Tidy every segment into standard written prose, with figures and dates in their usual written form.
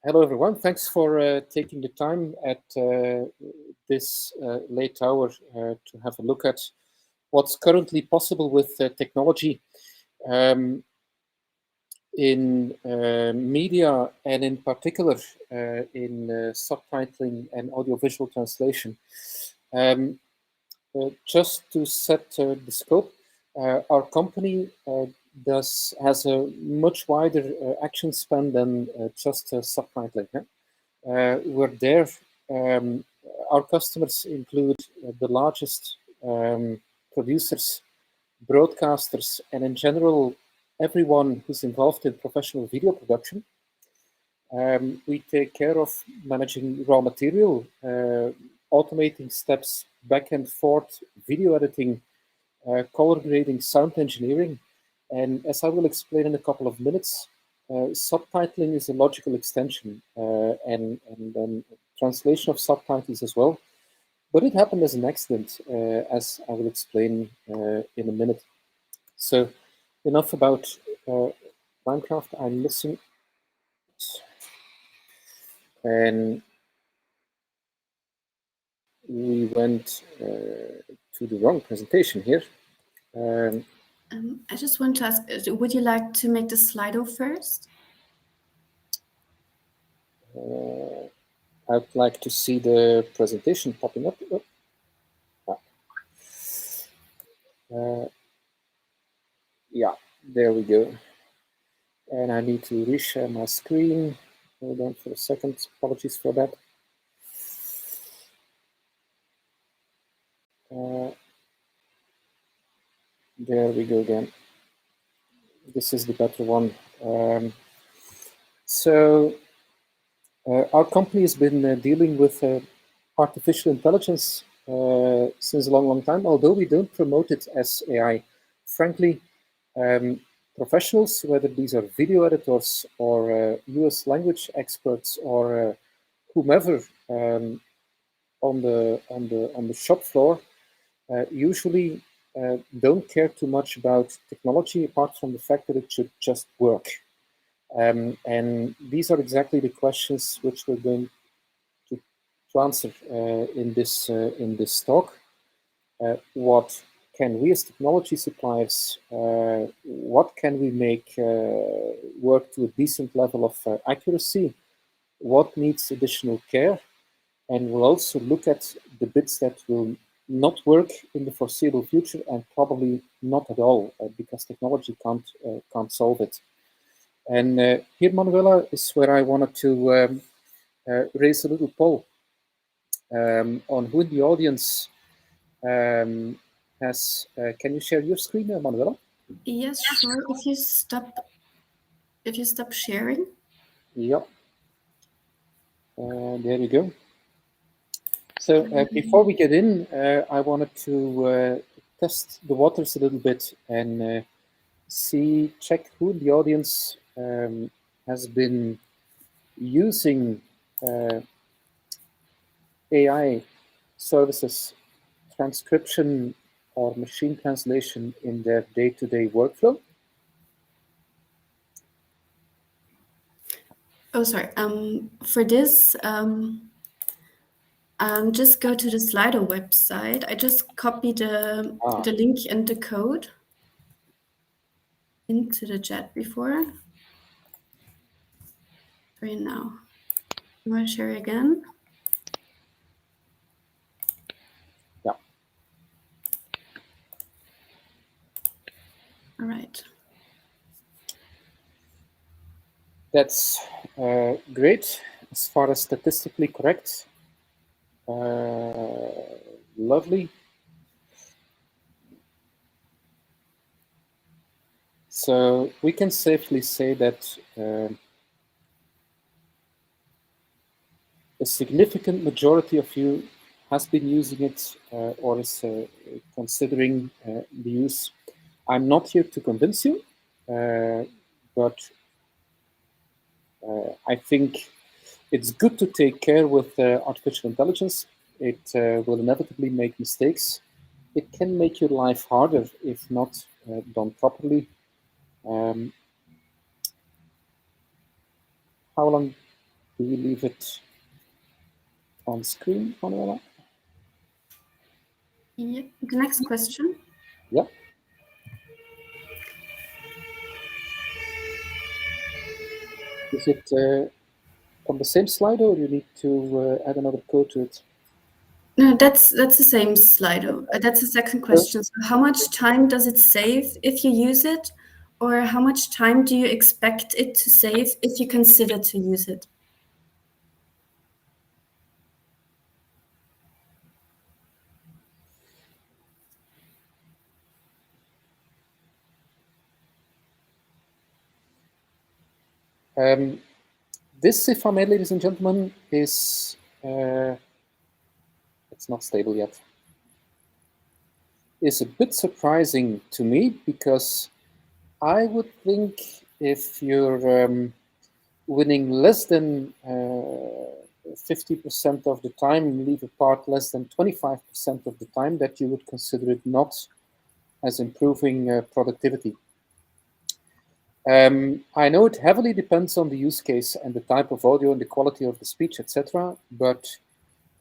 Hello, everyone. Thanks for taking the time at this late hour to have a look at what's currently possible with technology in media, and in particular in subtitling and audiovisual translation. Just to set the scope, our company has a much wider action span than just subtitling. We're there. Our customers include the largest producers, broadcasters, and in general, everyone who's involved in professional video production. We take care of managing raw material, automating steps, back and forth, video editing, color grading, sound engineering. And as I will explain in a couple of minutes, subtitling is a logical extension and then translation of subtitles as well. But it happened as an accident, as I will explain in a minute. So enough about Limecraft. I'm missing. And we went to the wrong presentation here. I just want to ask, would you like to make the Slido first? I'd like to see the presentation popping up. Yeah, there we go. And I need to reshare my screen. Hold on for a second. Apologies for that. There we go again. This is the better one. Our company has been dealing with artificial intelligence since a long, long time, although we don't promote it as AI. Frankly, professionals, whether these are video editors or US language experts or whomever on the shop floor, usually don't care too much about technology, apart from the fact that it should just work. And these are exactly the questions which we're going to answer in this talk. What can we as technology suppliers, what can we make work to a decent level of accuracy? What needs additional care? And we'll also look at the bits that will not work in the foreseeable future, and probably not at all, because technology can't solve it. And here, Manuela, is where I wanted to raise a little poll on who in the audience has. Can you share your screen, Manuela? Yes, sure. If you stop sharing. Yep. There we go. So before we get in, I wanted to test the waters a little bit and check who in the audience has been using AI services, transcription or machine translation in their day-to-day workflow. Oh, sorry. For this, just go to the Slido website. I just copied the link and the code into the chat before. For you now. You want to share again? Yeah. All right. That's great. As far as statistically correct. Lovely. So we can safely say that a significant majority of you has been using it or is considering the use. I'm not here to convince you, but I think it's good to take care with artificial intelligence. It will inevitably make mistakes. It can make your life harder if not done properly. How long Do we leave it on screen, Manuela? Yeah. The next question. Yeah. Is it on the same slide, or you need to add another code to it? No, that's the same Slido. That's the second question. So how much time does it save if you use it, or how much time do you expect it to save if you consider to use it? This, if I may, ladies and gentlemen, is it's not stable yet. Is a bit surprising to me, because I would think if you're winning less than 50% of the time, leave apart less than 25% of the time, that you would consider it not as improving productivity. I know it heavily depends on the use case and the type of audio and the quality of the speech, etc. But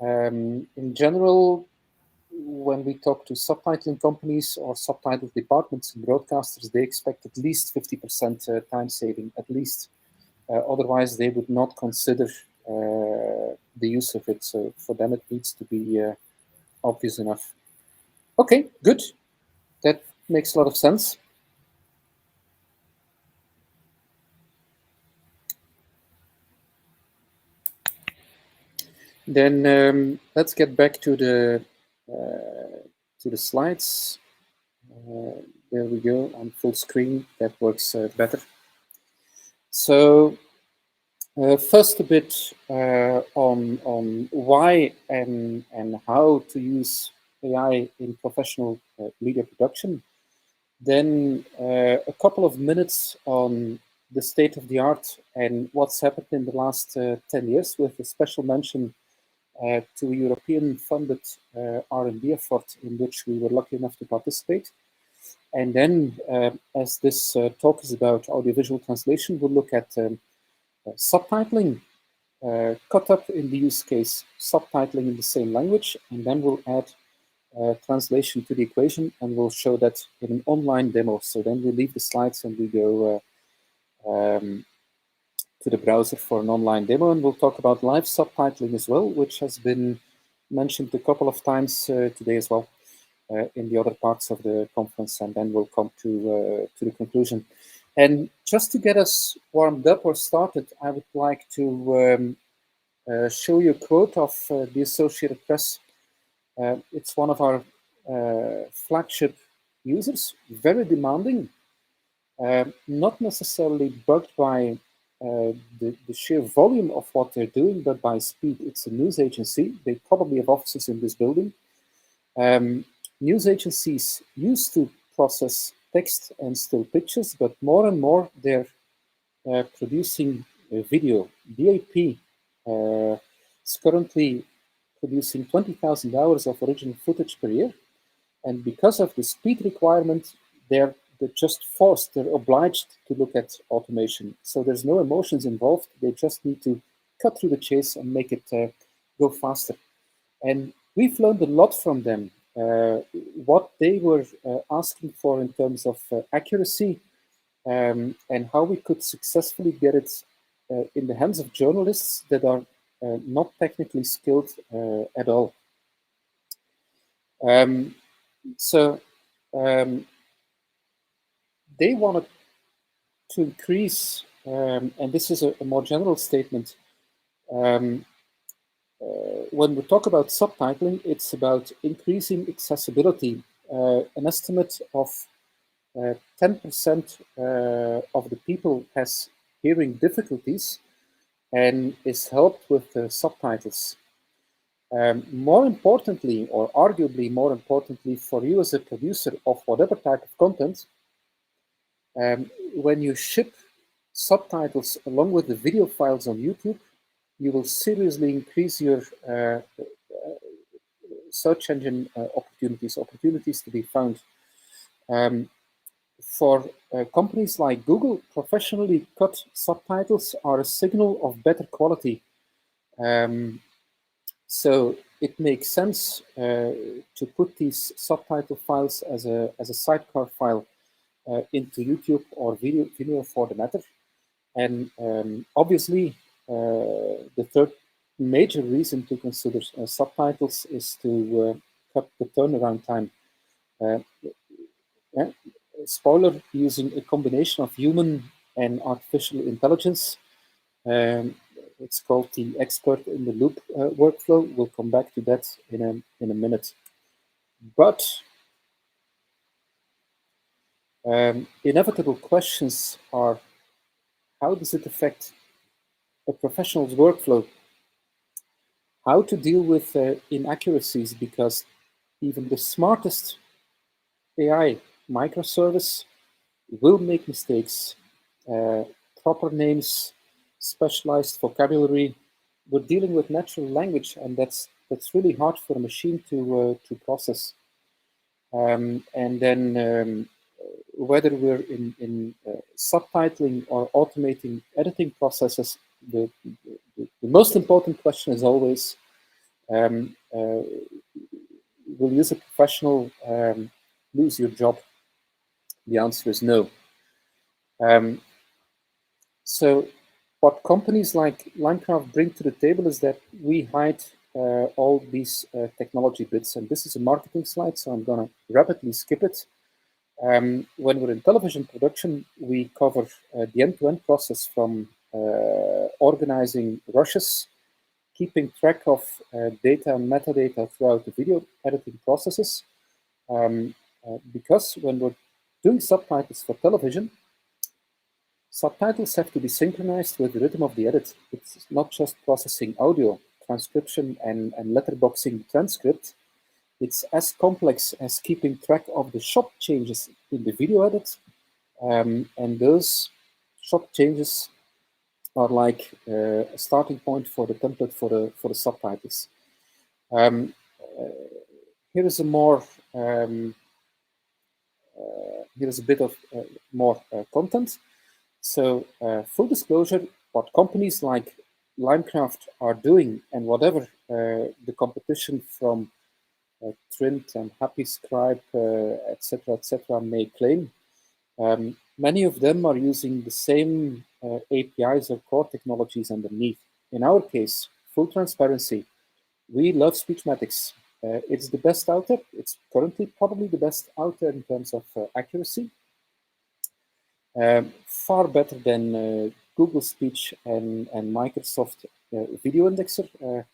in general, when we talk to subtitling companies or subtitle departments and broadcasters, they expect at least 50% time saving, at least. Otherwise, they would not consider the use of it. So for them, it needs to be obvious enough. Okay, good. That makes a lot of sense. Then let's get back to the slides. There we go, on full screen. That works better. So first, a bit on why and how to use AI in professional media production. Then a couple of minutes on the state of the art and what's happened in the last 10 years, with a special mention to a European-funded R&D effort in which we were lucky enough to participate. And then, as this talk is about audiovisual translation, we'll look at subtitling, cut up in the use case, subtitling in the same language, and then we'll add translation to the equation, and we'll show that in an online demo. So then we leave the slides and we go to the browser for an online demo, and we'll talk about live subtitling as well, which has been mentioned a couple of times today as well in the other parts of the conference, and then we'll come to the conclusion. And just to get us warmed up or started, I would like to show you a quote of the Associated Press. It's one of our flagship users, very demanding, not necessarily bugged by the sheer volume of what they're doing, but by speed. It's a news agency. They probably have offices in this building. News agencies used to process text and still pictures, but more and more they're producing video. DAP is currently producing 20,000 hours of original footage per year. And because of the speed requirement, they're just forced, they're obliged to look at automation. So there's no emotions involved. They just need to cut through the chase and make it go faster. And we've learned a lot from them. What they were asking for in terms of accuracy, and how we could successfully get it in the hands of journalists that are not technically skilled at all. They wanted to increase, and this is a more general statement, when we talk about subtitling, it's about increasing accessibility. An estimate of 10% of the people has hearing difficulties and is helped with subtitles. More importantly, or arguably more importantly for you as a producer of whatever type of content, when you ship subtitles along with the video files on YouTube, you will seriously increase your search engine opportunities to be found. For companies like Google, professionally cut subtitles are a signal of better quality. So it makes sense to put these subtitle files as a sidecar file into YouTube or Vimeo for the matter. And obviously, the third major reason to consider subtitles is to cut the turnaround time. Spoiler, using a combination of human and artificial intelligence. It's called the expert in the loop workflow. We'll come back to that in a minute. But inevitable questions are, how does it affect a professional's workflow? How to deal with inaccuracies, because even the smartest AI microservice will make mistakes. Proper names, specialized vocabulary. We're dealing with natural language, and that's really hard for a machine to process. And then whether we're in subtitling or automating editing processes, the most important question is always, will you as a professional lose your job? The answer is no. So what companies like Limecraft bring to the table is that we hide all these technology bits. And this is a marketing slide, so I'm going to rapidly skip it. When we're in television production, we cover the end-to-end process from organizing rushes, keeping track of data and metadata throughout the video editing processes. Because when we're doing subtitles for television, subtitles have to be synchronized with the rhythm of the edit. It's not just processing audio, transcription, and letterboxing the transcript. It's as complex as keeping track of the shot changes in the video edit. And those shot changes are like a starting point for the template for the subtitles. Here is a more here is a bit of more content. So full disclosure, what companies like Limecraft are doing, and whatever the competition from Trint and HappyScribe, etc., may claim, many of them are using the same APIs or core technologies underneath. In our case, full transparency, we love Speechmatics. It's the best out there. It's currently probably the best out there in terms of accuracy. Far better than Google Speech and Microsoft Video Indexer.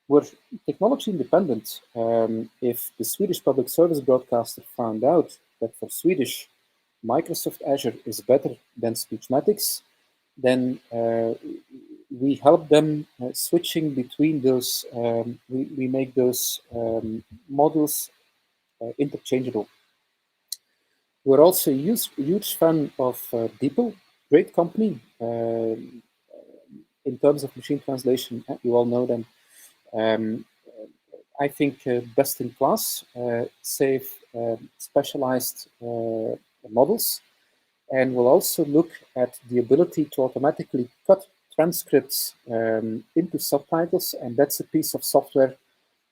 We're technology independent. If the Swedish public service broadcaster found out that for Swedish, Microsoft Azure is better than Speechmatics, then we help them switching between those. We make those models interchangeable. We're also a huge fan of DeepL, great company. In terms of machine translation, you all know them. I think best in class, safe, specialized models. And we'll also look at the ability to automatically cut transcripts into subtitles. And that's a piece of software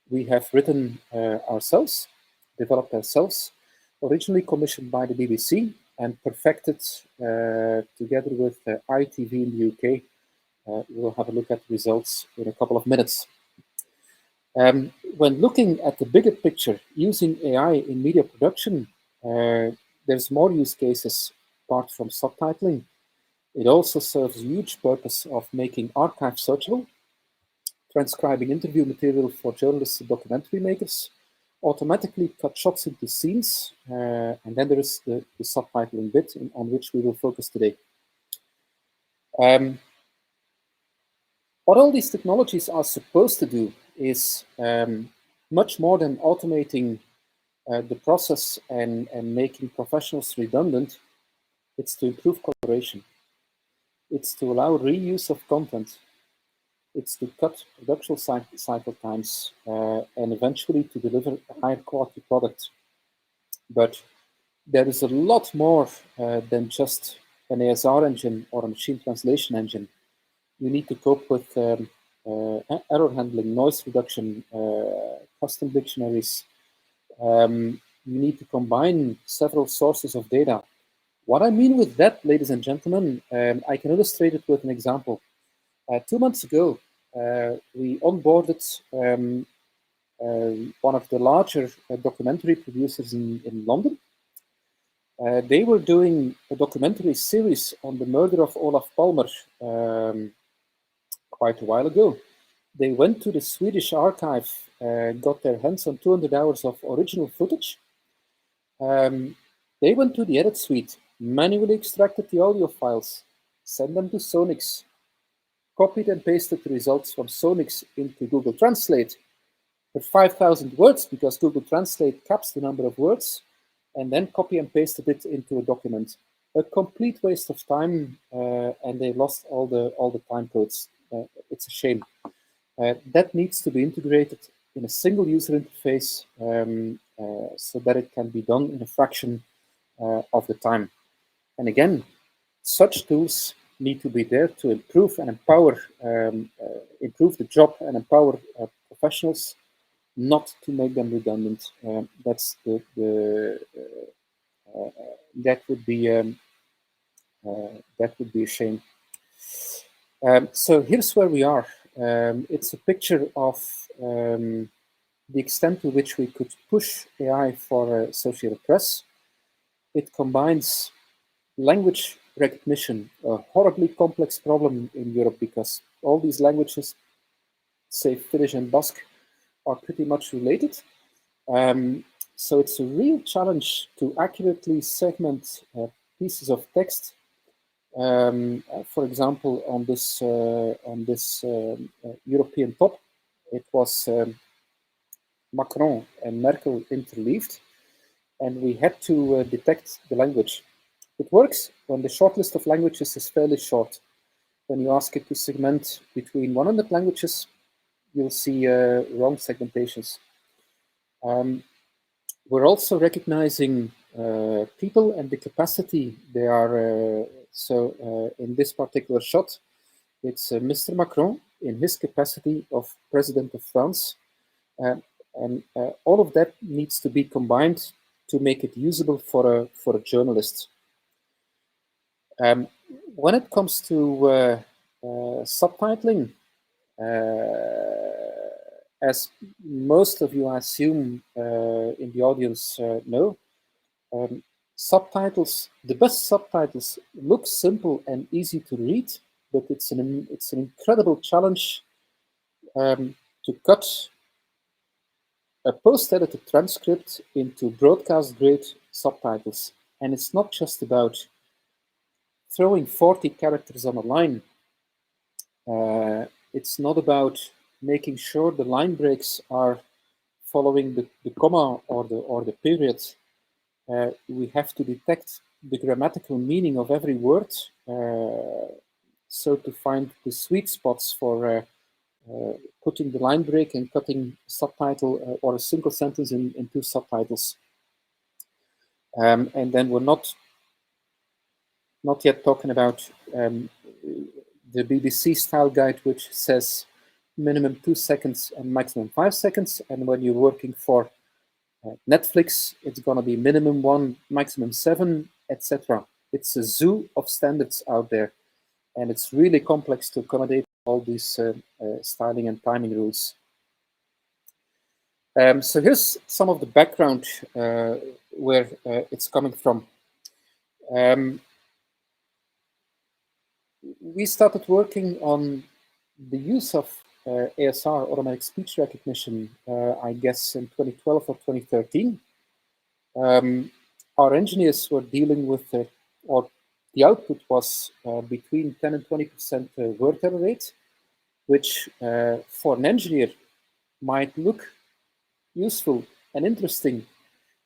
we have written ourselves, developed ourselves, originally commissioned by the BBC and perfected together with ITV in the UK. We'll have a look at the results in a couple of minutes. When looking at the bigger picture, using AI in media production, there's more use cases apart from subtitling. It also serves a huge purpose of making archive searchable, transcribing interview material for journalists and documentary makers, automatically cut shots into scenes, and then there is the subtitling bit on which we will focus today. What all these technologies are supposed to do is much more than automating the process and making professionals redundant. It's to improve collaboration. It's to allow reuse of content. It's to cut production cycle times and eventually to deliver a higher quality product. But there is a lot more than just an ASR engine or a machine translation engine. You need to cope with error handling, noise reduction, custom dictionaries. You need to combine several sources of data. What I mean with that, ladies and gentlemen, I can illustrate it with an example. 2 months ago, we onboarded one of the larger documentary producers in London. They were doing a documentary series on the murder of Olaf Palmer quite a while ago. They went to the Swedish archive, got their hands on 200 hours of original footage. They went to the edit suite, manually extracted the audio files, sent them to Sonix, copied and pasted the results from Sonix into Google Translate for 5,000 words, because Google Translate caps the number of words, and then copy and pasted it into a document. A complete waste of time, and they lost all the time codes. It's a shame. That needs to be integrated in a single user interface so that it can be done in a fraction of the time. And again, such tools need to be there to improve and empower, improve the job and empower professionals, not to make them redundant. That's that would be a shame. So here's where we are. It's a picture of the extent to which we could push AI for Associated Press. It combines language recognition, a horribly complex problem in Europe because all these languages, say Finnish and Basque, are pretty much related. So it's a real challenge to accurately segment pieces of text. For example, on this European top, it was Macron and Merkel interleaved, and we had to detect the language. It works when the short list of languages is fairly short. When you ask it to segment between 100 languages, you'll see wrong segmentations. We're also recognizing people and the capacity they are. So in this particular shot, it's Mr. Macron in his capacity of President of France. And all of that needs to be combined to make it usable for a journalist. When it comes to subtitling, as most of you, I assume, in the audience know, subtitles, the best subtitles look simple and easy to read, but it's an incredible challenge to cut a post-edited transcript into broadcast-grade subtitles. And it's not just about throwing 40 characters on a line. It's not about making sure the line breaks are following the comma or the period. We have to detect the grammatical meaning of every word, so to find the sweet spots for putting the line break and cutting a subtitle or a single sentence in two subtitles. And then we're not yet talking about the BBC style guide, which says minimum 2 seconds and maximum 5 seconds. And when you're working for Netflix, it's going to be minimum 1, maximum 7, etc. It's a zoo of standards out there, and it's really complex to accommodate all these styling and timing rules. So here's some of the background where it's coming from. We started working on the use of ASR, automatic speech recognition, I guess in 2012 or 2013. Our engineers were dealing with, or the output was between 10 and 20% word error rate, which for an engineer might look useful and interesting,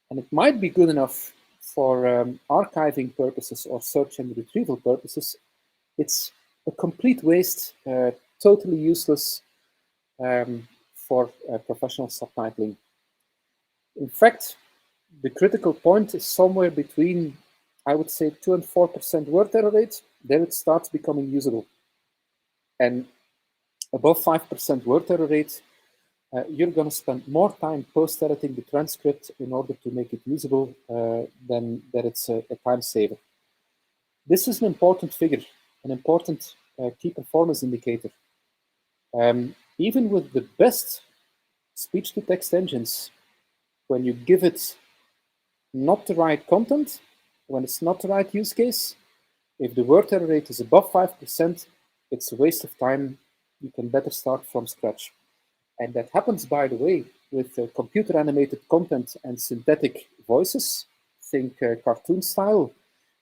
and it might be good enough for archiving purposes or search and retrieval purposes. It's a complete waste, totally useless for professional subtitling. In fact, the critical point is somewhere between, I would say, 2 and 4% word error rate. Then it starts becoming usable. And above 5% word error rate, you're going to spend more time post-editing the transcript in order to make it usable than that it's a time saver. This is an important figure, an important key performance indicator. Even with the best speech-to-text engines, when you give it not the right content, when it's not the right use case, if the word error rate is above 5%, it's a waste of time. You can better start from scratch. And that happens, by the way, with computer-animated content and synthetic voices. Think cartoon style,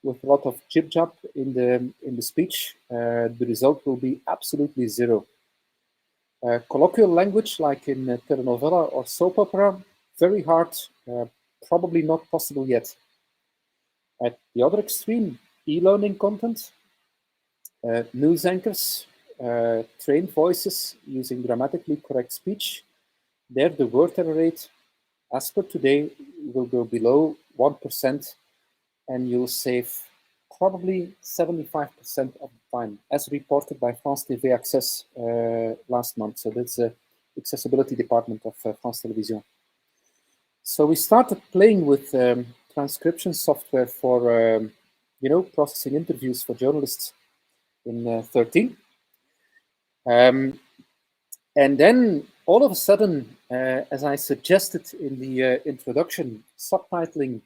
with a lot of jib-jab in the speech. The result will be absolutely zero. Colloquial language, like in telenovela or soap opera, very hard, probably not possible yet. At the other extreme, e-learning content, news anchors, trained voices using grammatically correct speech, there the word error rate, as per today, will go below 1%, and you'll save probably 75% of the time, as reported by France TV Access last month. So that's the accessibility department of France Télévisions. So we started playing with transcription software for, processing interviews for journalists in 2013. And then all of a sudden, as I suggested in the introduction, subtitling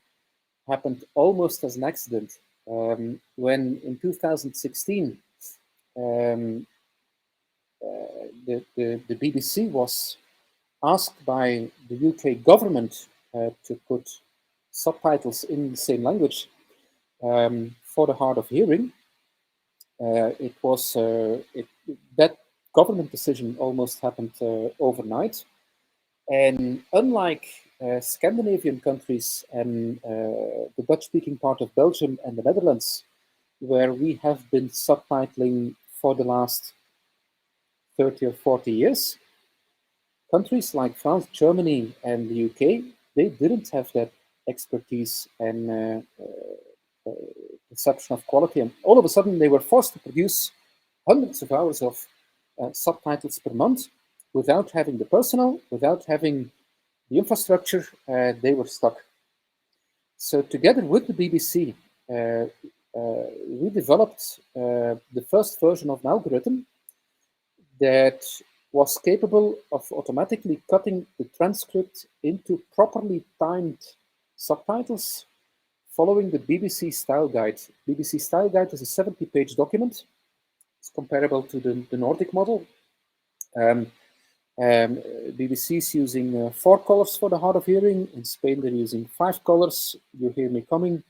happened almost as an accident. When in 2016, the BBC was asked by the UK government to put subtitles in the same language for the hard of hearing. That government decision almost happened overnight. And unlike Scandinavian countries and the Dutch-speaking part of Belgium and the Netherlands, where we have been subtitling for the last 30 or 40 years, countries like France, Germany, and the UK, they didn't have that expertise and perception of quality. And all of a sudden, they were forced to produce hundreds of hours of subtitles per month without having the personnel, without having the infrastructure. They were stuck. So together with the BBC, we developed the first version of an algorithm that was capable of automatically cutting the transcript into properly timed subtitles following the BBC Style Guide. BBC Style Guide is a 70-page document. It's comparable to the Nordic model. BBC is using 4 colors for the hard of hearing. In Spain, they're using 5 colors. You hear me coming.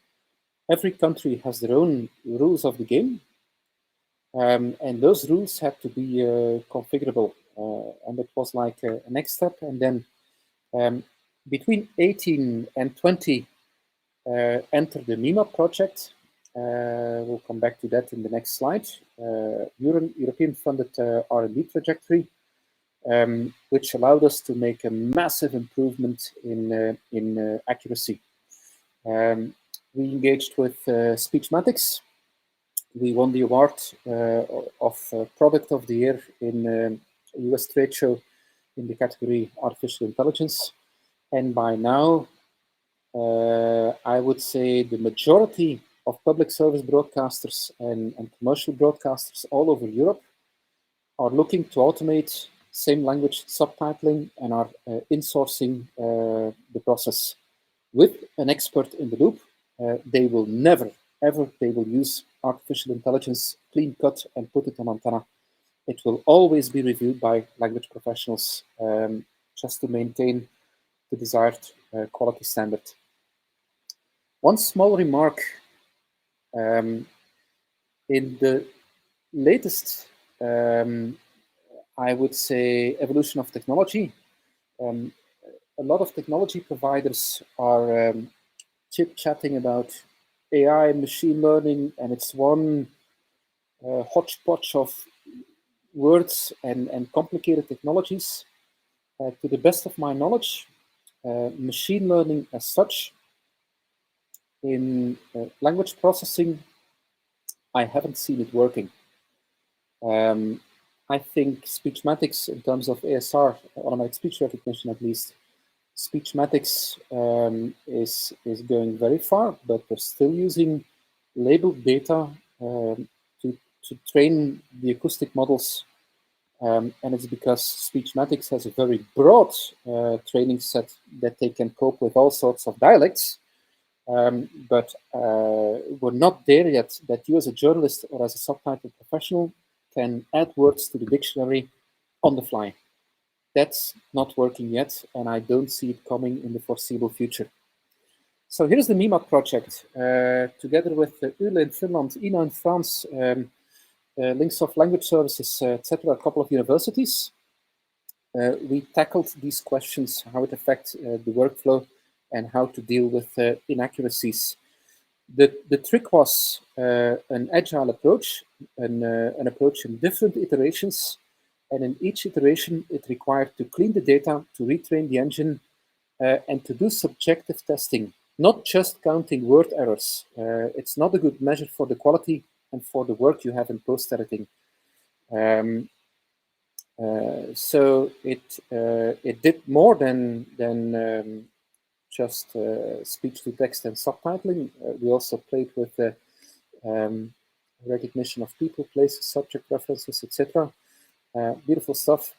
Every country has their own rules of the game. And those rules have to be configurable. And it was like a next step. And then between 18 and 20, entered the MIMA project. We'll come back to that in the next slide. European-funded R&D trajectory, which allowed us to make a massive improvement in accuracy. We engaged with Speechmatics. We won the award of Product of the Year in a US trade show in the category Artificial Intelligence. And by now, I would say the majority of public service broadcasters and commercial broadcasters all over Europe are looking to automate same language subtitling and are insourcing the process. With an expert in the loop, they will never, ever, they will use artificial intelligence, clean cut, and put it on antenna. It will always be reviewed by language professionals just to maintain the desired quality standard. One small remark, in the latest, I would say, evolution of technology, a lot of technology providers are chit-chatting about AI, machine learning, and it's one hodgepodge of words and complicated technologies. To the best of my knowledge, machine learning as such, in language processing, I haven't seen it working. I think Speechmatics, in terms of ASR, automatic speech recognition at least, Speechmatics is going very far, but they're still using labeled data to train the acoustic models. And it's because Speechmatics has a very broad training set that they can cope with all sorts of dialects. But we're not there yet that you as a journalist or as a subtitle professional can add words to the dictionary on the fly. That's not working yet, and I don't see it coming in the foreseeable future. So here's the MIMAT project, together with ULE in Finland, INA in France, Links of Language Services, etc., a couple of universities. We tackled these questions, how it affects the workflow and how to deal with inaccuracies. The trick was an agile approach, an approach in different iterations. And in each iteration, it required to clean the data, to retrain the engine, and to do subjective testing, not just counting word errors. It's not a good measure for the quality and for the work you have in post-editing. So it did more than just speech-to-text and subtitling. We also played with the recognition of people, places, subject references, etc. Beautiful stuff.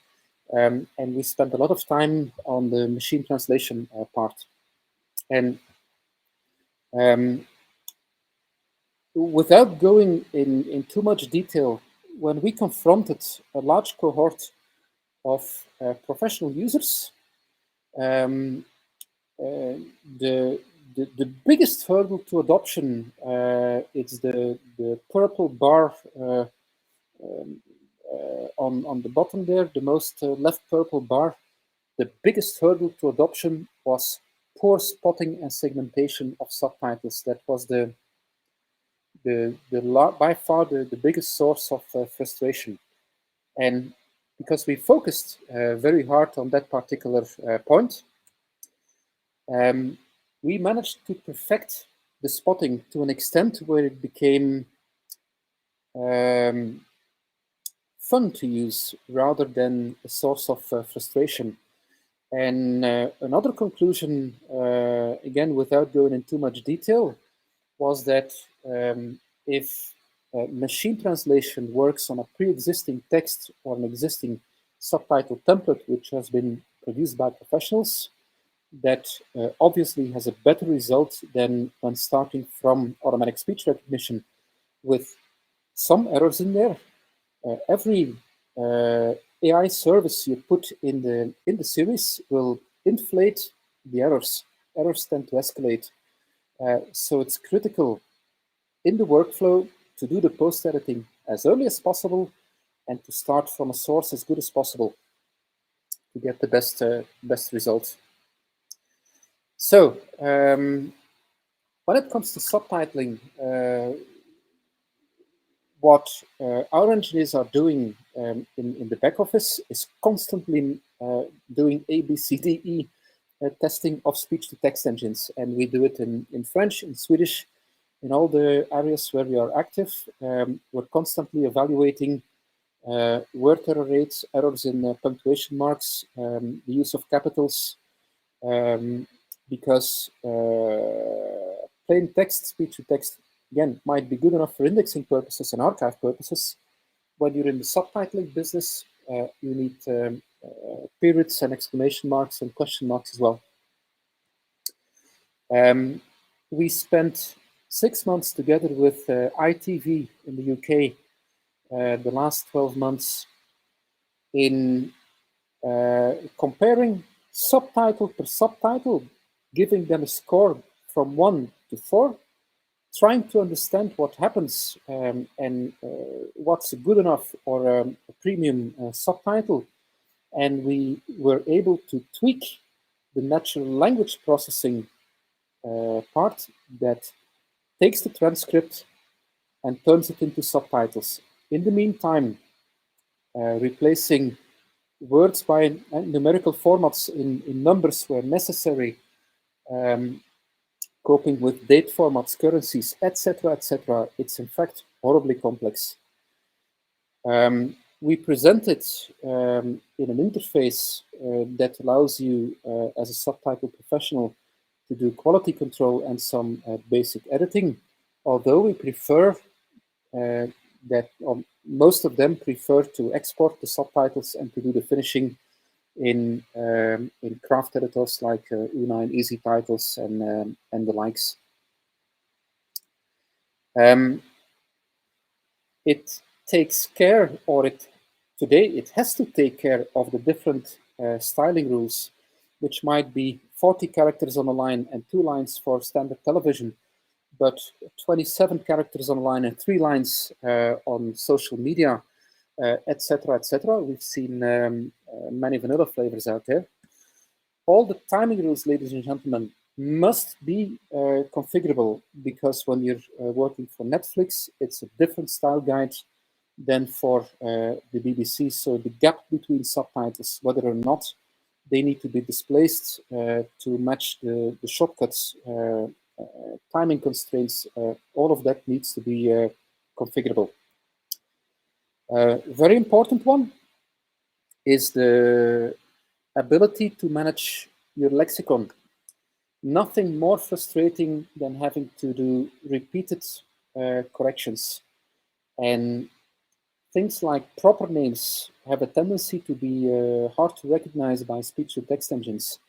And we spent a lot of time on the machine translation part. And without going in too much detail, when we confronted a large cohort of professional users, the biggest hurdle to adoption is the purple bar on the bottom there, the most left purple bar. The biggest hurdle to adoption was poor spotting and segmentation of subtitles. That was by far the biggest source of frustration. And because we focused very hard on that particular point, we managed to perfect the spotting to an extent where it became fun to use rather than a source of frustration. And another conclusion, again, without going into too much detail, was that if machine translation works on a pre-existing text or an existing subtitle template, which has been produced by professionals, that obviously has a better result than when starting from automatic speech recognition with some errors in there. Every AI service you put in the series will inflate the errors. Errors tend to escalate. So it's critical in the workflow to do the post-editing as early as possible and to start from a source as good as possible to get the best results. So when it comes to subtitling, what our engineers are doing in the back office is constantly doing ABCDE testing of speech-to-text engines. And we do it in French, in Swedish, in all the areas where we are active. We're constantly evaluating word error rates, errors in punctuation marks, the use of capitals, because plain text, speech-to-text, again, might be good enough for indexing purposes and archive purposes. When you're in the subtitling business, you need periods and exclamation marks and question marks as well. We spent 6 months together with ITV in the UK, the last 12 months, in comparing subtitle per subtitle, giving them a score from 1 to 4, trying to understand what happens and what's a good enough or a premium subtitle. And we were able to tweak the natural language processing part that takes the transcript and turns it into subtitles. In the meantime, replacing words by numerical formats in numbers where necessary, coping with date formats, currencies, etc., etc. It's in fact horribly complex. we present it in an interface that allows you, as a subtitle professional, to do quality control and some basic editing. Although we prefer that most of them prefer to export the subtitles and to do the finishing in craft editors like Una and Easy Titles and the likes. It takes care, or today it has to take care of the different styling rules, which might be 40 characters on a line and 2 lines for standard television, but 27 characters on a line and 3 lines on social media, etc., etc. We've seen many vanilla flavors out there. All the timing rules, ladies and gentlemen, must be configurable, because when you're working for Netflix, it's a different style guide than for the BBC. So the gap between subtitles, whether or not they need to be displaced to match the shortcuts, timing constraints, all of that needs to be configurable. Very important one is the ability to manage your lexicon. Nothing more frustrating than having to do repeated corrections. And things like proper names have a tendency to be hard to recognize by speech-to-text engines.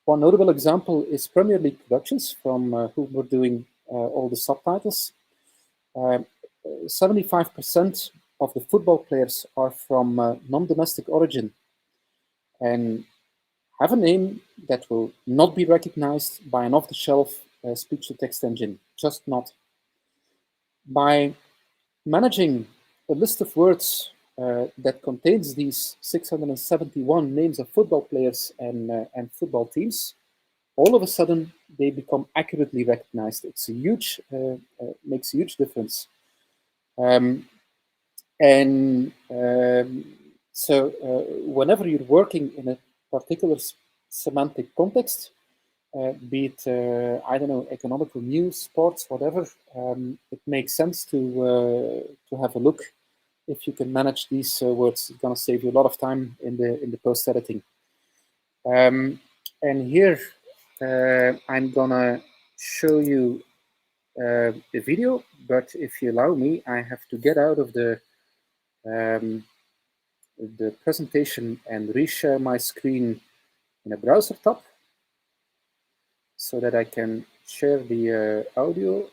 One notable example is Premier League Productions, from whom we're doing all the subtitles. 75% of the football players are from non-domestic origin and have a name that will not be recognized by an off-the-shelf speech-to-text engine, just not. By managing a list of words that contains these 671 names of football players and football teams, all of a sudden they become accurately recognized. It's a huge, makes a huge difference. So whenever you're working in a particular semantic context, be it, I don't know, economical news, sports, whatever, it makes sense to have a look if you can manage these words. It's going to save you a lot of time in the post editing. And here I'm going to show you the video, but if you allow me, I have to get out of the presentation and reshare my screen in a browser tab so that I can share the audio.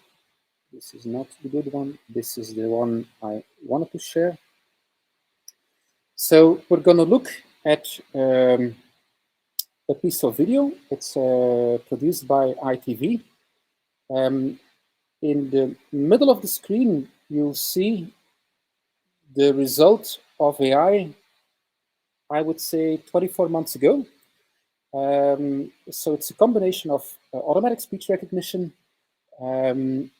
This is not the good one. This is the one I wanted to share. So we're going to look at a piece of video. It's produced by ITV. In the middle of the screen, you'll see the result of AI, I would say 24 months ago. So it's a combination of automatic speech recognition and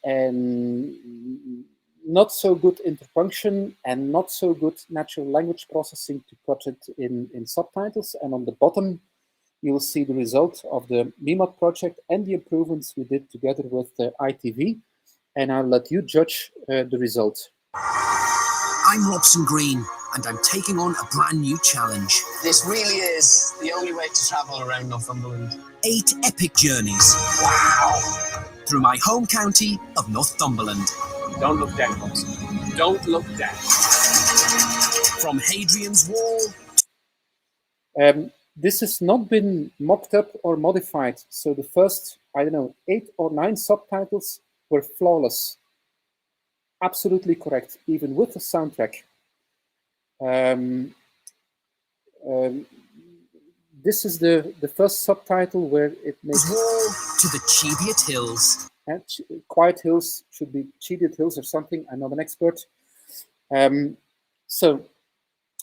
not so good interpunction and not so good natural language processing to put it in subtitles. And on the bottom, you will see the result of the MIMOT project and the improvements we did together with ITV. And I'll let you judge the result. I'm Robson Green, and I'm taking on a brand new challenge. This really is the only way to travel around Northumberland. 8 epic journeys. Wow! Through my home county of Northumberland. Don't look down, Robson. Don't look down. From Hadrian's Wall. This has not been mocked up or modified. So the first, I don't know, 8 or 9 subtitles were flawless. Absolutely correct, even with the soundtrack. This is the first subtitle where it makes Wall to the Cheviot Hills. Quiet Hills should be Cheviot Hills or something. I'm not an expert. So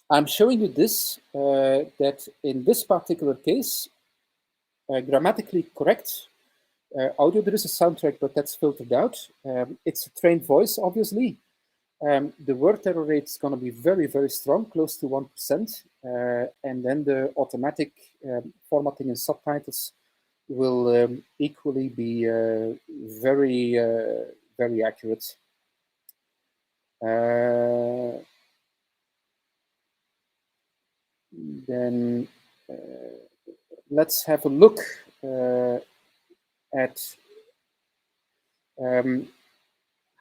I'm showing you this, that in this particular case, grammatically correct. Audio, there is a soundtrack, but that's filtered out. It's a trained voice, obviously. The word error rate is going to be very, very strong, close to 1%. And then the automatic formatting and subtitles will equally be very, very accurate. then let's have a look at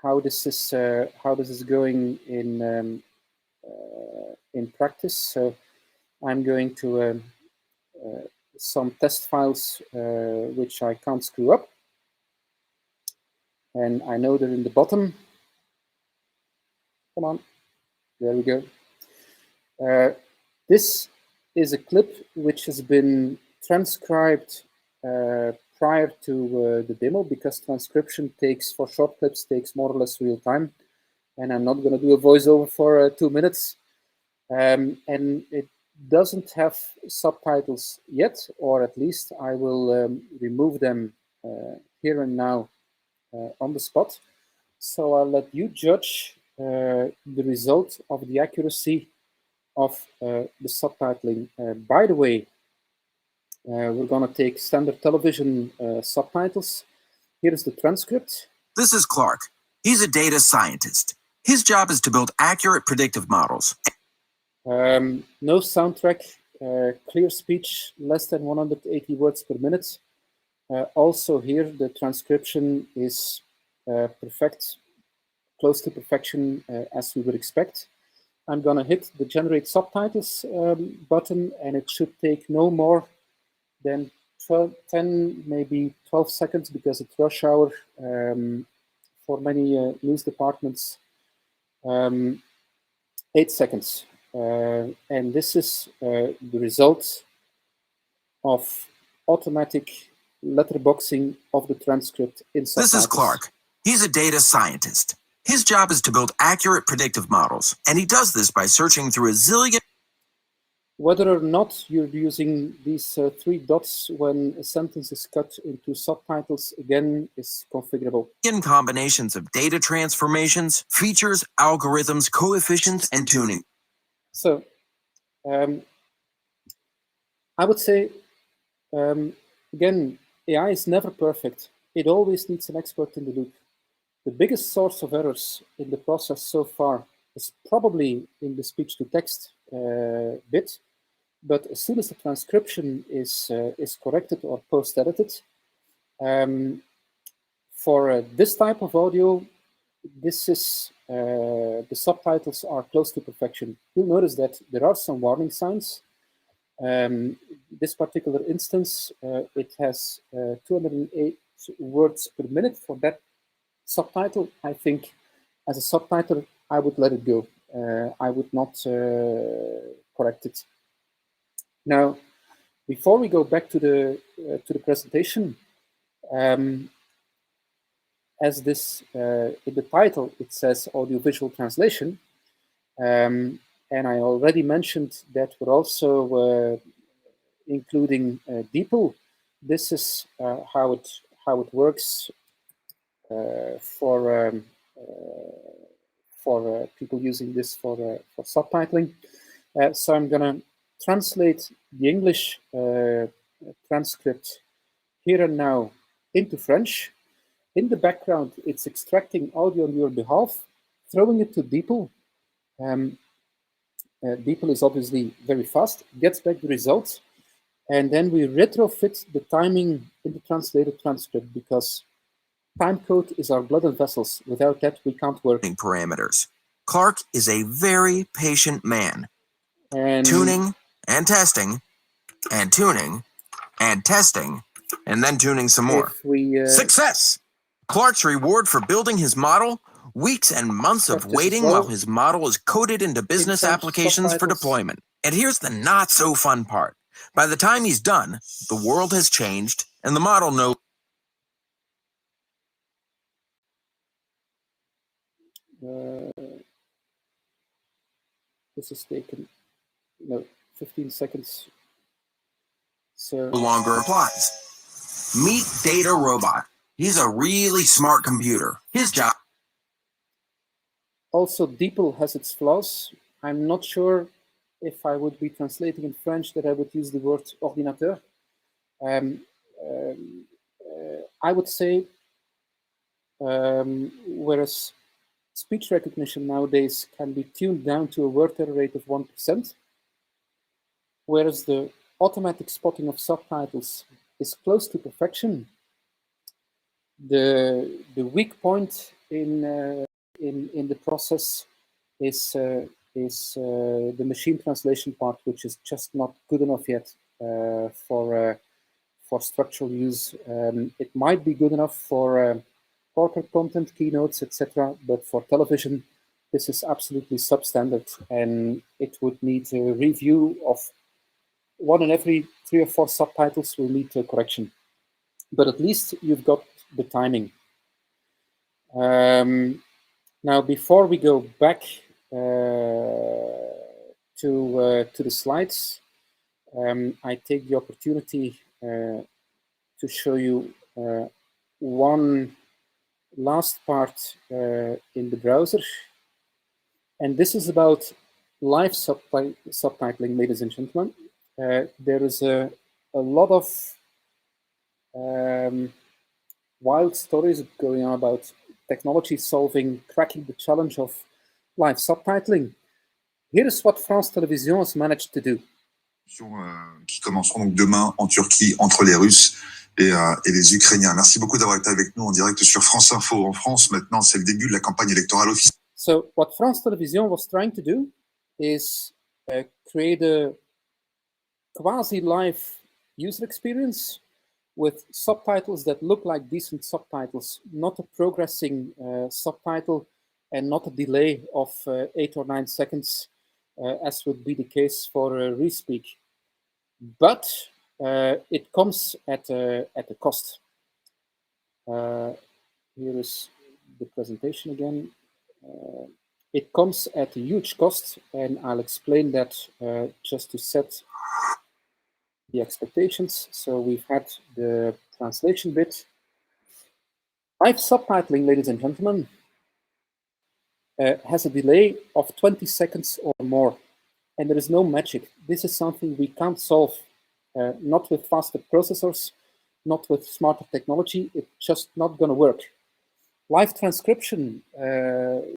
how this is going in practice. So I'm going to some test files which I can't screw up, and I know they're in the bottom. Come on, there we go. This is a clip which has been transcribed prior to the demo, because transcription for short clips takes more or less real time, and I'm not going to do a voiceover for 2 minutes. And it doesn't have subtitles yet, or at least I will remove them here and now on the spot. So I'll let you judge the result of the accuracy of the subtitling. By the way, we're going to take standard television subtitles. Here is the transcript. This is Clark. He's a data scientist. His job is to build accurate predictive models. No soundtrack, clear speech, less than 180 words per minute. Also here, the transcription is perfect, close to perfection as we would expect. I'm going to hit the generate subtitles button, and it should take no more than 10, maybe 12 seconds, because it's rush hour for many news departments. 8 seconds. And this is the result of automatic letterboxing of the transcript in subtitles. This is Clark. He's a data scientist. His job is to build accurate predictive models, and he does this by searching through a zillion... Whether or not you're using these 3 dots when a sentence is cut into subtitles, again, is configurable. ...in combinations of data transformations, features, algorithms, coefficients, and tuning. So, I would say, again, AI is never perfect. It always needs an expert in the loop. The biggest source of errors in the process so far is probably in the speech-to-text bit, but as soon as the transcription is corrected or post-edited, for this type of audio, this is the subtitles are close to perfection. You'll notice that there are some warning signs. This particular instance, it has 208 words per minute for that subtitle. I think as a subtitler, I would let it go. I would not correct it. Now, before we go back to the presentation, as this in the title, it says audiovisual translation, and I already mentioned that we're also including DeepL. This is how it works for people using this for subtitling. So I'm going to translate the English transcript here and now into French. In the background, it's extracting audio on your behalf, throwing it to DeepL. DeepL is obviously very fast, gets back the results, and then we retrofit the timing in the translated transcript, because timecode is our blood and vessels. Without that, we can't work. Parameters. Clark is a very patient man. And tuning and testing and tuning and testing and then tuning some more. if we Success! Clark's reward for building his model? Weeks and months of Practice as waiting well. while his model is coded into business French applications for subtitles. deployment. And here's the not so fun part. By the time he's done, the world has changed and the model knows. This is taken 15 seconds. So No longer applies. Meet Data Robot. He's a really smart computer. His job... also DeepL has its flaws. I'm not sure if I would be translating in French that I would use the word ordinateur. I would say, whereas speech recognition nowadays can be tuned down to a word error rate of 1%, whereas the automatic spotting of subtitles is close to perfection, the weak point in the process is the machine translation part, which is just not good enough yet for structural use. It might be good enough for corporate content, keynotes, etc., but for television, this is absolutely substandard, and it would need a review of 1 in every 3 or 4 subtitles will need a correction. But at least you've got the timing. Now, before we go back to the slides, I take the opportunity to show you one last part in the browser. And this is about live subtitling, ladies and gentlemen. There is a lot of wild stories going on about technology cracking the challenge of live subtitling. Here is what France Télévisions has managed to do. Qui commenceront donc demain en Turquie entre les Russes et les Ukrainiens. Merci beaucoup d'avoir été avec nous en direct sur France Info en France. Maintenant, c'est le début de la campagne électorale officielle. So what France Télévisions was trying to do is create a quasi-live user experience with subtitles that look like decent subtitles, not a progressing subtitle and not a delay of 8 or 9 seconds, as would be the case for Respeak. But it comes at a cost. Here is the presentation again. It comes at a huge cost, and I'll explain that just to set the expectations. So we've had the translation bit. Live subtitling, ladies and gentlemen, has a delay of 20 seconds or more, and there is no magic. This is something we can't solve, not with faster processors, not with smarter technology. It's just not going to work. Live transcription,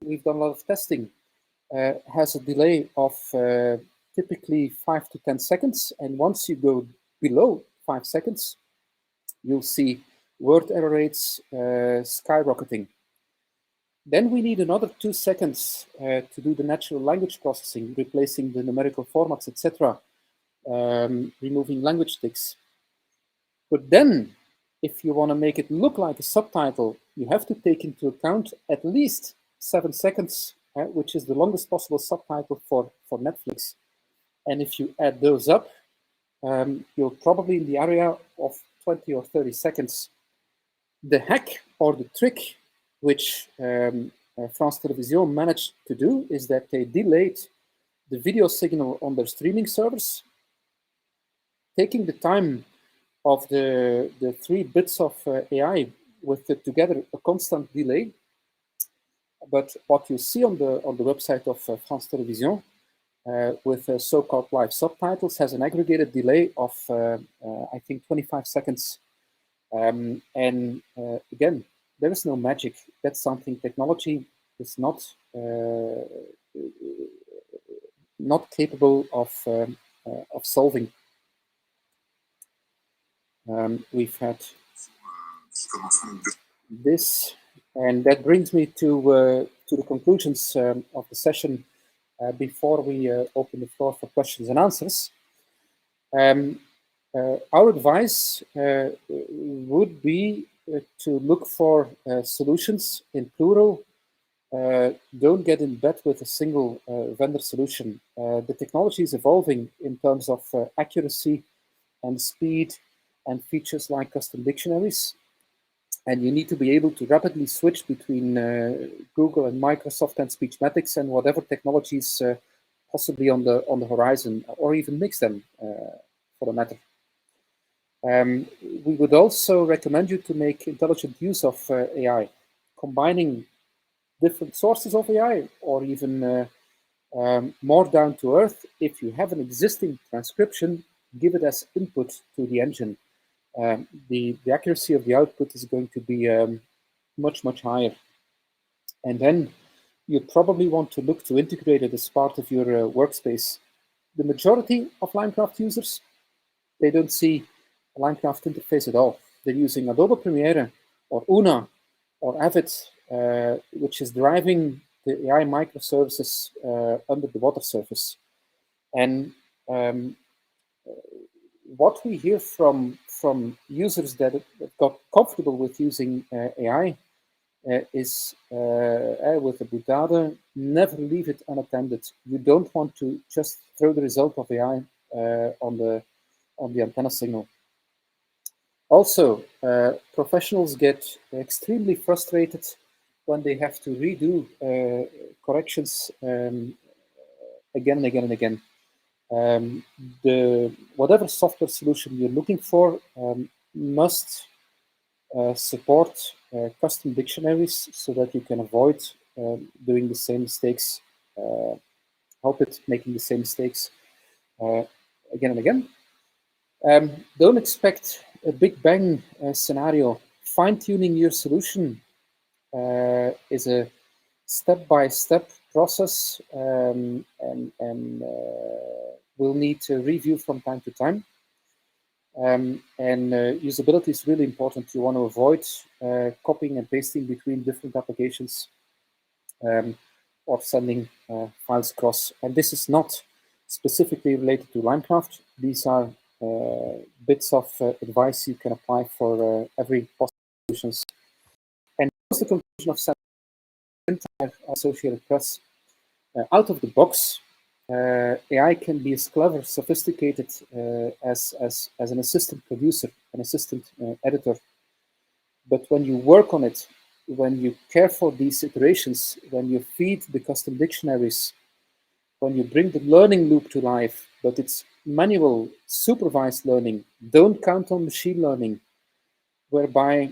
we've done a lot of testing, has a delay of typically 5 to 10 seconds. And once you go below 5 seconds, you'll see word error rates skyrocketing. Then we need another 2 seconds to do the natural language processing, replacing the numerical formats, etc., removing language ticks. But then, if you want to make it look like a subtitle, you have to take into account at least 7 seconds, which is the longest possible subtitle for Netflix. And if you add those up, you're probably in the area of 20 or 30 seconds. The hack or the trick which France Télévisions managed to do is that they delayed the video signal on their streaming servers, taking the time of the 3 bits of AI with together a constant delay. But what you see on the website of France Télévisions with so-called live subtitles has an aggregated delay of I think 25 seconds. And again, there is no magic. That's something technology is not capable of solving. We've had this, and that brings me to the conclusions of the session before we open the floor for questions and answers. Our advice would be to look for solutions in plural. Don't get in bed with a single vendor solution. The technology is evolving in terms of accuracy and speed and features like custom dictionaries. And you need to be able to rapidly switch between Google and Microsoft and Speechmatics and whatever technologies possibly on the horizon, or even mix them for the matter. We would also recommend you to make intelligent use of AI, combining different sources of AI, or even more down to earth. If you have an existing transcription, give it as input to the engine. The accuracy of the output is going to be much higher. And then you probably want to look to integrate it as part of your workspace. the majority of Limecraft users, they don't see a Limecraft interface at all. They're using Adobe Premiere or Una or AVT, which is driving the AI microservices under the water surface. And what we hear from users that got comfortable with using AI is with the boutade, never leave it unattended. You don't want to just throw the result of AI on the antenna signal. Also, professionals get extremely frustrated when they have to redo corrections again and again and again. Whatever software solution you're looking for must support custom dictionaries so that you can avoid doing the same mistakes, help it making the same mistakes again and again. Don't expect a big bang scenario. Fine-tuning your solution is a step-by-step process and will need to review from time to time. Usability is really important. You want to avoid copying and pasting between different applications or sending files across. And this is not specifically related to Limecraft. These are bits of advice you can apply for every possible solutions. And that's the conclusion of entire Associated Press. Out of the box, AI can be as clever, sophisticated as an assistant producer, an assistant editor. But when you work on it, when you care for these iterations, when you feed the custom dictionaries, when you bring the learning loop to life, but it's manual, supervised learning, don't count on machine learning, whereby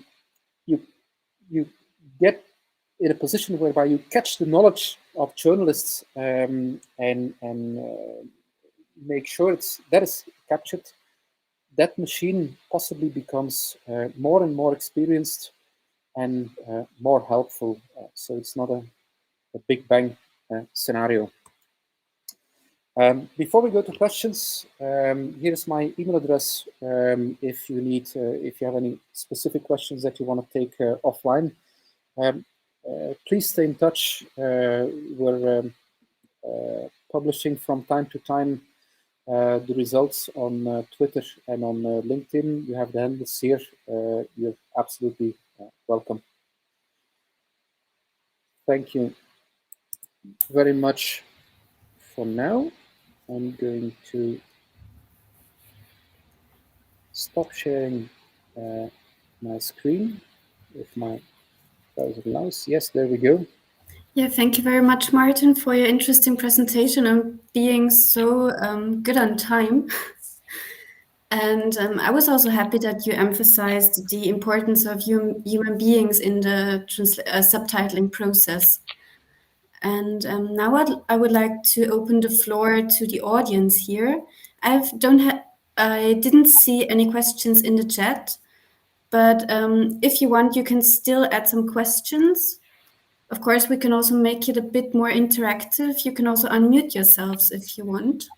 you get in a position whereby you catch the knowledge of journalists and make sure that is captured. That machine possibly becomes more and more experienced and more helpful. So it's not a big bang scenario. Before we go to questions, here's my email address. If you have any specific questions that you want to take offline, please stay in touch. We're publishing from time to time the results on Twitter and on LinkedIn. You have the handles here. You're absolutely welcome. Thank you very much for now. I'm going to stop sharing my screen if my browser allows. Yes, there we go. Yeah, thank you very much, Maarten, for your interesting presentation and being so good on time. And I was also happy that you emphasized the importance of human beings in the subtitling process. And now I would like to open the floor to the audience here. I didn't see any questions in the chat, but if you want, you can still add some questions. Of course, we can also make it a bit more interactive. You can also unmute yourselves if you want.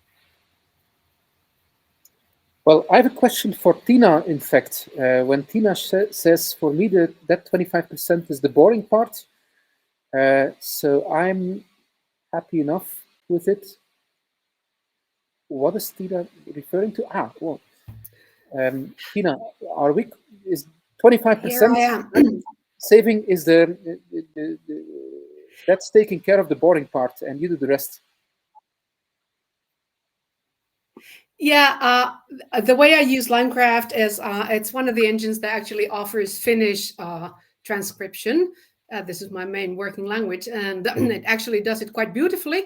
Well, I have a question for Tina, in fact. When Tina says, for me, that 25% is the boring part, so I'm happy enough with it. What is Tina referring to? Well, Tina, is 25% saving is that's taking care of the boring part, and you do the rest. Yeah, the way I use Limecraft is it's one of the engines that actually offers Finnish transcription. This is my main working language, and it actually does it quite beautifully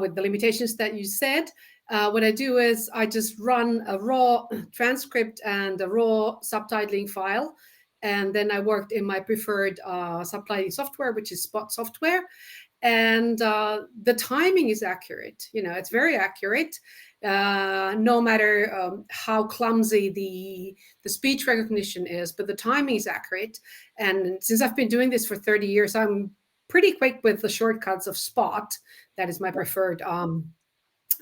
with the limitations that you said. What I do is I just run a raw transcript and a raw subtitling file, and then I worked in my preferred subtitling software, which is Spot software, and the timing is accurate. You know, it's very accurate. No matter how clumsy the speech recognition is, but the timing is accurate. And since I've been doing this for 30 years, I'm pretty quick with the shortcuts of Spot. That is my preferred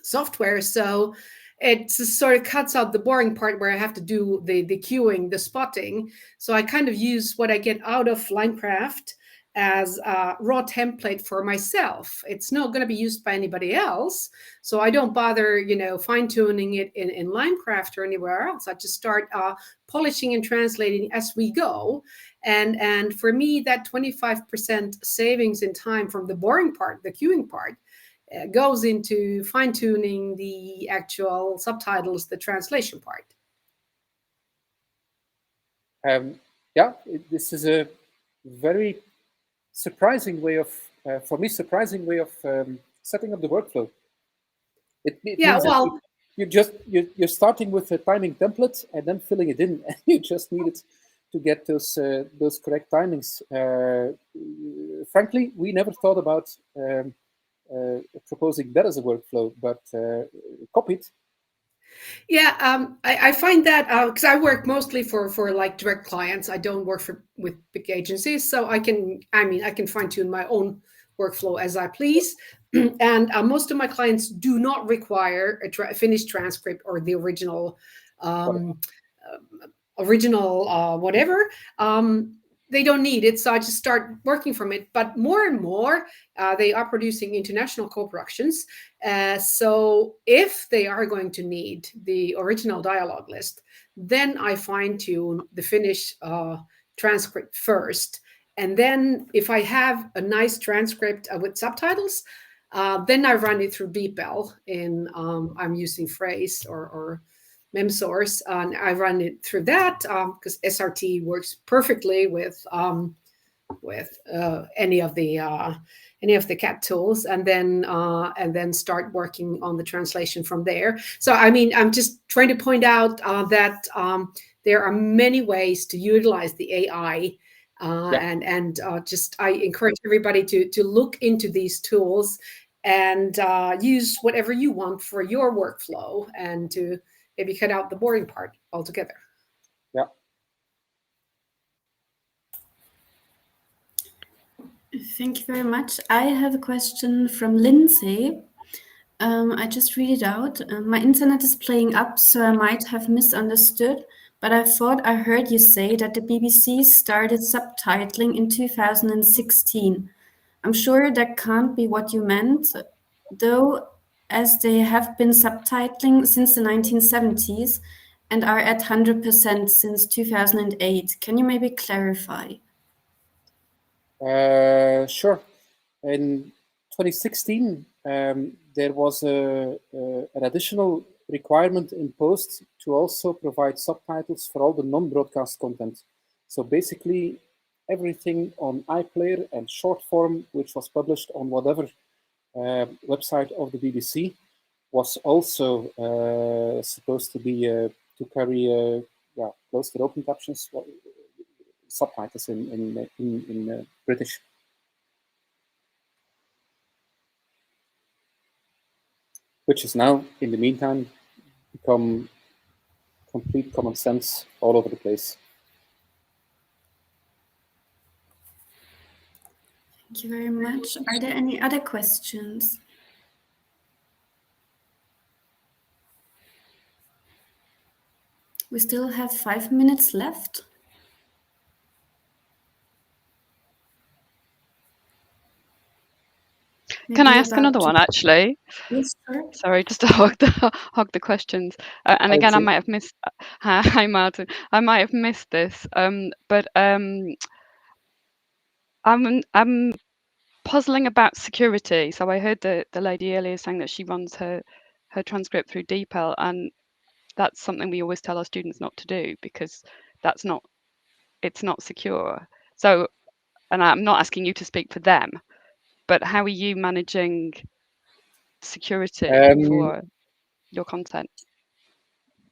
software. So it sort of cuts out the boring part where I have to do the queuing, the spotting. So I kind of use what I get out of Limecraft as a raw template for myself. It's not going to be used by anybody else. So I don't bother, you know, fine-tuning it in Limecraft or anywhere else. I just start polishing and translating as we go. And for me, that 25% savings in time from the boring part, the queuing part, goes into fine-tuning the actual subtitles, the translation part. This is a very surprising way of, for me, surprising way of setting up the workflow. It yeah, means well, you're starting with a timing template and then filling it in, and you just need it to get those correct timings. Frankly, we never thought about proposing that as a workflow, but copied. Yeah, I find that because I work mostly for like direct clients. I don't work with big agencies, so I can fine tune my own workflow as I please. And most of my clients do not require a finished transcript or the original whatever. They don't need it, so I just start working from it. But more and more, they are producing international co-productions. So if they are going to need the original dialogue list, then I fine-tune the Finnish transcript first. And then if I have a nice transcript with subtitles, then I run it through DeepL in, I'm using Phrase or MemSource, and I run it through that because SRT works perfectly with any of the CAT tools, and then start working on the translation from there. So I mean, I'm just trying to point out that there are many ways to utilize the AI, and just I encourage everybody to look into these tools and use whatever you want for your workflow, and to maybe cut out the boring part altogether. Yeah. Thank you very much. I have a question from Lindsay. I just read it out. My internet is playing up, so I might have misunderstood, but I thought I heard you say that the BBC started subtitling in 2016. I'm sure that can't be what you meant, though, as they have been subtitling since the 1970s and are at 100% since 2008. Can you maybe clarify? Sure. In 2016, there was an additional requirement imposed to also provide subtitles for all the non-broadcast content. So basically, everything on iPlayer and short form, which was published on whatever website of the BBC, was also supposed to be to carry closed open captions, subtitles in British. Which has now, in the meantime, become complete common sense all over the place. Thank you very much. Are there any other questions? We still have 5 minutes left. Can I ask another one, actually? Yes, sure. Sorry, just to hog the questions. And again, I might have missed. Hi, Maarten. I might have missed this. But I'm puzzling about security. So I heard the lady earlier saying that she runs her transcript through DeepL, and that's something we always tell our students not to do, because it's not secure. So, and I'm not asking you to speak for them, but how are you managing security for your content?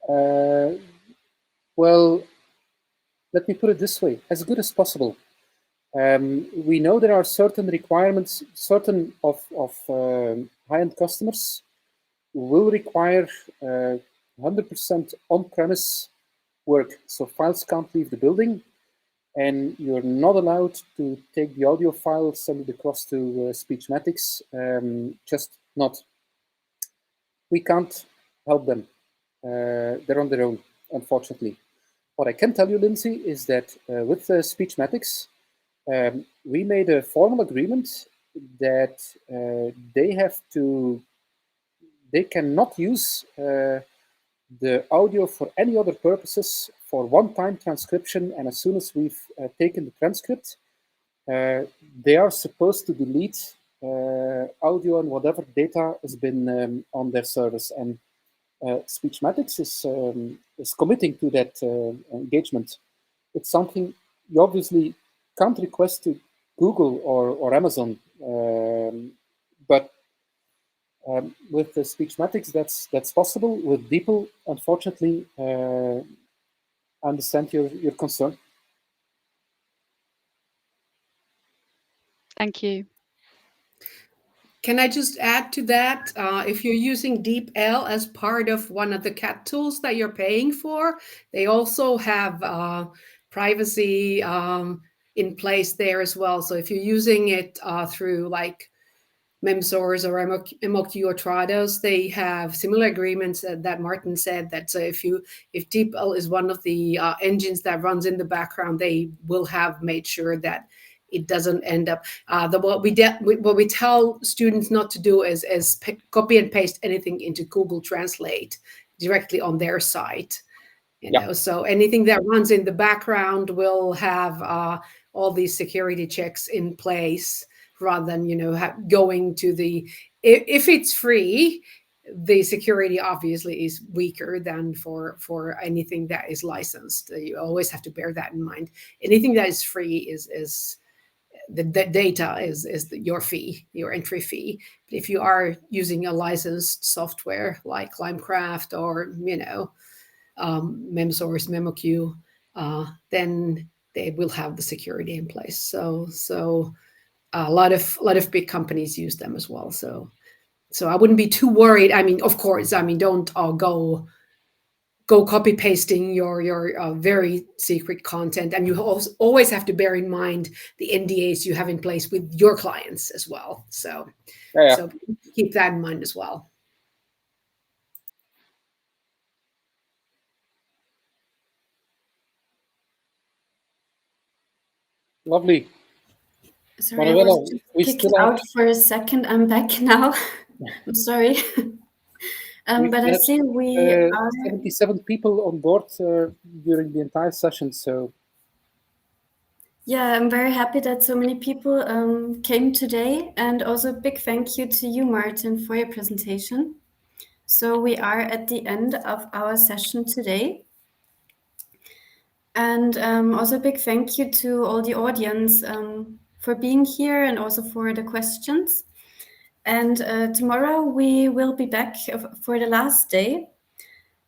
Well, let me put it this way: as good as possible. We know there are certain requirements. Certain of high-end customers will require 100% on-premise work, so files can't leave the building, and you're not allowed to take the audio file, send it across to Speechmatics, just not we can't help them. They're on their own, unfortunately. What I can tell you, Lindsay, is that with Speechmatics, we made a formal agreement that they cannot use the audio for any other purposes for one-time transcription, and as soon as we've taken the transcript, they are supposed to delete audio and whatever data has been on their service. And Speechmatics is committing to that engagement. It's something you obviously can't request to Google or Amazon, but with the Speechmatics, that's possible. With DeepL, unfortunately, I understand your concern. Thank you. Can I just add to that? If you're using DeepL as part of one of the CAT tools that you're paying for, they also have privacy in place there as well. So if you're using it through like MemSource or MOQ or Trados, they have similar agreements that Maarten said, that so if DeepL is one of the engines that runs in the background, they will have made sure that it doesn't end up. What we tell students not to do is copy and paste anything into Google Translate directly on their site. You know, so anything that runs in the background will have all these security checks in place, rather than going to the. If it's free, the security obviously is weaker than for anything that is licensed. You always have to bear that in mind. Anything that is free is the data is your fee, your entry fee. But if you are using a licensed software like Limecraft or MemSource, MemoQ, then they will have the security in place. So a lot of big companies use them as well. So I wouldn't be too worried. I mean, of course, don't go copy pasting your very secret content, and you always have to bear in mind the NDAs you have in place with your clients as well. So so keep that in mind as well. Lovely. Sorry, I was just kicked out for a second. I'm back now. I'm sorry. But I see we are 77 people on board during the entire session. So yeah, I'm very happy that so many people came today, and also a big thank you to you, Maarten, for your presentation. So we are at the end of our session today. And also a big thank you to all the audience for being here and also for the questions. And tomorrow we will be back for the last day.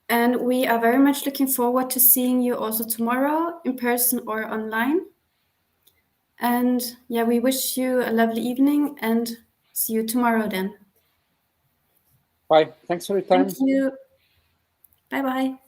And we are very much looking forward to seeing you also tomorrow in person or online. And yeah, we wish you a lovely evening and see you tomorrow then. Bye. Thanks for your time. Thank you. Bye-bye.